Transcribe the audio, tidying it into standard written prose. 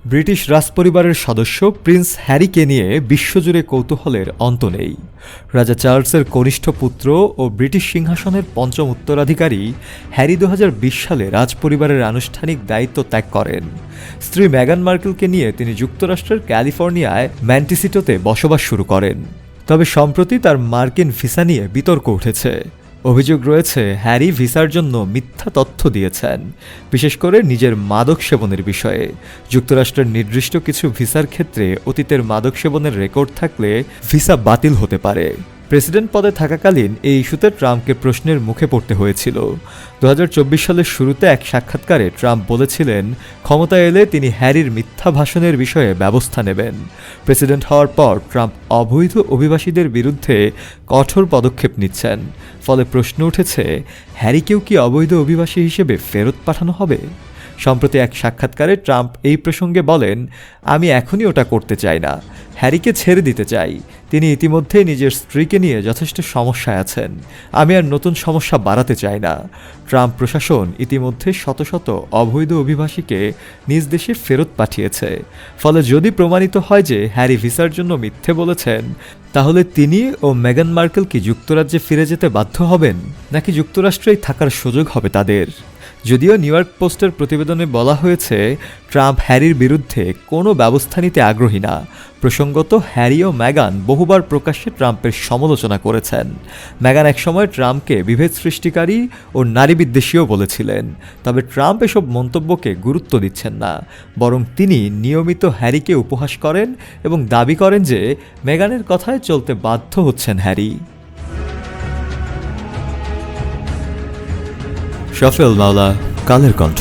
British রাজপরিবারের সদস্য Prince হ্যারিকে নিয়ে বিশ্বজুড়ে কৌতূহলের অন্ত নেই। রাজা চার্লসের কনিষ্ঠ পুত্র ও ব্রিটিশ সিংহাসনের পঞ্চম উত্তরাধিকারী হ্যারি 2020 সালে রাজপরিবারের আনুষ্ঠানিক দায়িত্ব ত্যাগ করেন। স্ত্রী মেগান মার্কেলকে নিয়ে তিনি যুক্তরাষ্ট্রের ক্যালিফোর্নিয়ায় ম্যান্টিসিটোতে বসবাস শুরু করেন। তবে সম্প্রতি তার মার্কিন ভিসা নিয়ে বিতর্ক উঠেছে। অভিযোগ রয়েছে হ্যারি ভিসার জন্য মিথ্যা তথ্য দিয়েছেন, বিশেষ করে নিজের মাদক সেবনের বিষয়ে। যুক্তরাষ্ট্রের নির্দিষ্ট কিছু ভিসার ক্ষেত্রে অতীতের মাদক সেবনের রেকর্ড থাকলে ভিসা বাতিল হতে পারে। প্রেসিডেন্ট পদে থাকাকালীন এই ইস্যুতে ট্রাম্পকে প্রশ্নের মুখে পড়তে হয়েছিল। 2024 সালের শুরুতে এক সাক্ষাৎকারে ট্রাম্প বলেছিলেন ক্ষমতায় এলে তিনি হ্যারির মিথ্যা ভাষণের বিষয়ে ব্যবস্থা নেবেন। প্রেসিডেন্ট হওয়ার পর ট্রাম্প অবৈধ অভিবাসীদের বিরুদ্ধে কঠোর পদক্ষেপ নিচ্ছেন। ফলে প্রশ্ন উঠেছে, হ্যারিকেও কি অবৈধ অভিবাসী হিসেবে ফেরত পাঠানো হবে? সম্প্রতি এক সাক্ষাৎকারে ট্রাম্প এই প্রসঙ্গে বলেন, আমি এখনই ওটা করতে চাই না, হ্যারিকে ছেড়ে দিতে চাই। তিনি ইতিমধ্যেই নিজের স্ত্রীকে নিয়ে যথেষ্ট সমস্যায় আছেন, আমি আর নতুন সমস্যা বাড়াতে চাই না। ট্রাম্প প্রশাসন ইতিমধ্যে শত শত অবৈধ অভিবাসীকে নিজ দেশে ফেরত পাঠিয়েছে। ফলে যদি প্রমাণিত হয় যে হ্যারি ভিসার জন্য মিথ্যে বলেছেন, তাহলে তিনি ও মেগান মার্কেল কি যুক্তরাজ্যে ফিরে যেতে বাধ্য হবেন, নাকি যুক্তরাষ্ট্রেই থাকার সুযোগ হবে তাদের? যদিও নিউ ইয়র্ক পোস্টের প্রতিবেদনে বলা হয়েছে ট্রাম্প হ্যারির বিরুদ্ধে কোনো ব্যবস্থা নিতে আগ্রহী না। প্রসঙ্গত, হ্যারি ও মেগান বহুবার প্রকাশ্যে ট্রাম্পের সমালোচনা করেছেন। মেগান একসময় ট্রাম্পকে বিভেদ সৃষ্টিকারী ও নারীবিদ্বেষীও বলেছিলেন। তবে ট্রাম্প এসব মন্তব্যকে গুরুত্ব দিচ্ছেন না, বরং তিনি নিয়মিত হ্যারিকে উপহাস করেন এবং দাবি করেন যে মেগানের কথায় চলতে বাধ্য হচ্ছেন হ্যারি। শফেল মাওলা, কালের কণ্ঠ।